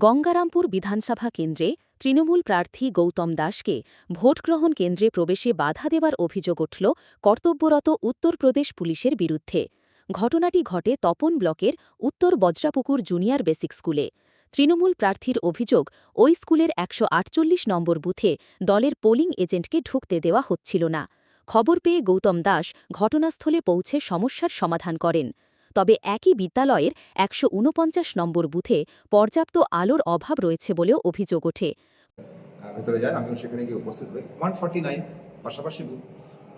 গঙ্গারামপুর বিধানসভা কেন্দ্রে তৃণমূল প্রার্থী গৌতম দাসকে ভোটগ্রহণ কেন্দ্রে প্রবেশে বাধা দেওয়ার অভিযোগ উঠল কর্তব্যরত উত্তরপ্রদেশ পুলিশের বিরুদ্ধে। ঘটনাটি ঘটে তপন ব্লকের উত্তর বজ্রাপুকুর জুনিয়র বেসিক স্কুলে। তৃণমূল প্রার্থীর অভিযোগ, ওই স্কুলের ১৪৮ নম্বর বুথে দলের পোলিং এজেন্টকে ঢুকতে দেওয়া হচ্ছিল না। খবর পেয়ে গৌতম দাস ঘটনাস্থলে পৌঁছে সমস্যার সমাধান করেন। তবে একই বিদ্যালয়ের ১৪৯ নম্বর বুথে পর্যাপ্ত আলোর অভাব রয়েছে বলেও অভিযোগ ওঠে। ভেতরে যাই, আমিও সেখানে গিয়ে উপস্থিত হই। 149 পাশাপাশি বুথ।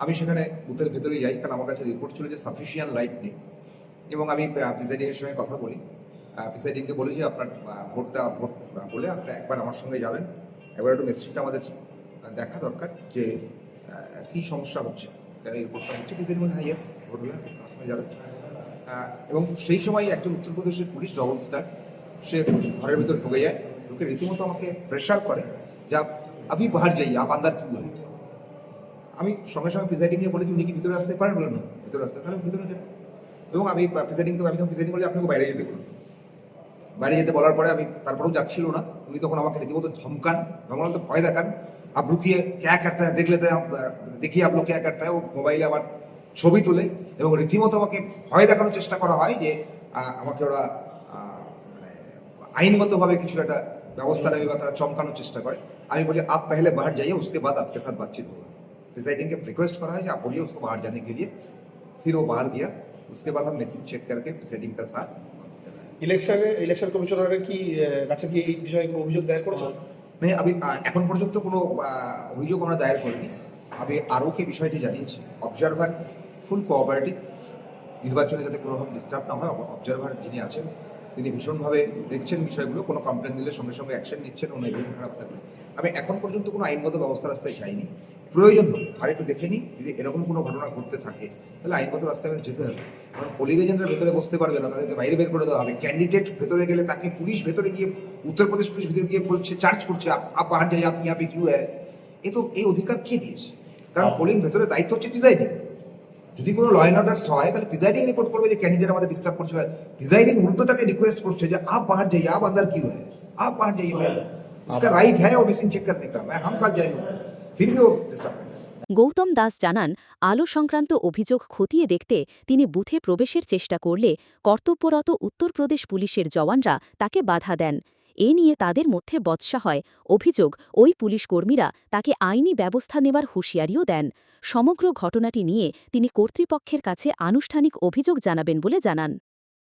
আমি সেখানে বুথের ভেতরে যাই, কারণ আমার কাছে রিপোর্ট ছিল যে সাফিসিয়েন্ট লাইট নেই। এবং আমি প্রিসাইডিংয়ের সঙ্গে কথা বলি, প্রিসাইডিংকে বলি যে আপনার ভোট বলে আপনি একবার আমার সঙ্গে যাবেন, একবার একটু মেসেজটা আমাদের দেখা দরকার যে কী সমস্যা হচ্ছে, কেন এই রিপোর্টটা হচ্ছে। প্রিসাইডিং বলে হ্যাঁ ইয়েস, ভোট হলে আমার সঙ্গে যাবেন। এবং সেই সময় একজন উত্তরপ্রদেশের পুলিশ ডবল স্টার, সে ঘরের ভিতর ঢুকে যায়, ঢুকে রীতিমতো আমাকে প্রেশার করে যে আপনি বাহার যাই, আপ আন্দার কি হয়। আমি সঙ্গে সঙ্গে প্রিসাইডিংকে বলি যে উনি কি ভিতরে আসতে পারেন, বলেন না ভিতরে আসতে, তাহলে ভিতরে যান। এবং আমি প্রিসাইডিং বলি আপনাকে বাইরে যেতে বলুন। বাইরে যেতে বলার পরে আমি তারপরেও যাচ্ছিল না, উনি তখন আমাকে রীতিমতো ধমকান তো ভয় দেখান। আপ রুকিয়ে ক্যা করতে হয়, দেখিয়ে আপ লোক ক্যা করতে হয়। ও মোবাইলে আবার ছবি তোলে এবং রীতিমতো আমাকে ভয় দেখানোর চেষ্টা করা হয় যে আমাকে ওরা মানে আইনগতভাবে কিছু একটা ব্যবস্থা নেবে বা তারা চমকানোর চেষ্টা করে। আমি বলি आप पहले बाहर जाइए, उसके बाद आपके साथ बातचीत होगा। प्रिसाइडिंग के रिक्वेस्ट करा है कि आप बोलिए उसको बाहर जाने के लिए। फिर वो बाहर गया, उसके बाद हम मैसेज चेक करके प्रिसाइडिंग का साथ ইলেকশন কমিশনারের কি কাছে কি এই বিষয়ে অভিযোগ দায়ের করেছেন? नहीं, अभी এখন পর্যন্ত কোনো অভিযোগ আমরা দায়ের করিনি। আমি আরওকে বিষয়টি জানিয়েছি। অবজারভার ফুল কোঅপারেটিভ, নির্বাচনে যাতে কোনোভাবে ডিস্টার্ব না হয়। অবজারভার যিনি আছেন তিনি ভীষণভাবে দেখছেন বিষয়গুলো, কোনো কমপ্লেন দিলে সঙ্গে সঙ্গে অ্যাকশন নিচ্ছেন, কোনো ইভেন্ট খারাপ থাকলে। আমি এখন পর্যন্ত কোনো আইনগত ব্যবস্থা রাস্তায় চাইনি। প্রয়োজন হলে আর একটু দেখে নিই, যদি এরকম কোনো ঘটনা ঘটতে থাকে তাহলে আইনগত রাস্তায় যেতে হবে। কারণ পোলিং এজেন্টরা ভেতরে বসতে পারবে না, তাদেরকে বাইরে বের করে দেওয়া হবে। ক্যান্ডিডেট ভেতরে গেলে তাকে পুলিশ ভেতরে গিয়ে, উত্তরপ্রদেশ পুলিশ ভেতরে গিয়ে বলছে, চার্জ করছে আপ বাহার যাই, আপনি यहाँ पे क्यों है। এই অধিকার কে দিয়েছে? কারণ পোলিং ভেতরে দায়িত্ব হচ্ছে প্রিসাইডিং। যদি কোনো ল অ্যান্ড অর্ডার্স হয় তাহলে প্রিসাইডিং রিপোর্ট করবে যে ক্যান্ডিডেট আমাদের ডিস্টার্ব করছে। প্রিসাইডিং উল্টো তাকে রিকোয়েস্ট করছে যে आप बाहर जाइए, आप अंदर क्यों है, आप बाहर जाइए। उसका राइट है और मिसिंग चेक करने का, हम साथ जाएंगे उसके साथ, फिर भी वो डिस्टर्ब। গৌতম দাস জানান, আলো সংক্রান্ত অভিযোগ খতিয়ে দেখতে তিনি বুথে প্রবেশের চেষ্টা করলে কর্তব্যরত উত্তরপ্রদেশ পুলিশের জওয়ানরা তাকে বাধা দেন। এ নিয়ে তাদের মধ্যে বচসা হয়। অভিযোগ, ওই পুলিশ কর্মীরা তাকে আইনি ব্যবস্থা নেওয়ার হুঁশিয়ারিও দেন। সমগ্র ঘটনাটি নিয়ে তিনি কর্তৃপক্ষের কাছে আনুষ্ঠানিক অভিযোগ জানাবেন বলে জানান।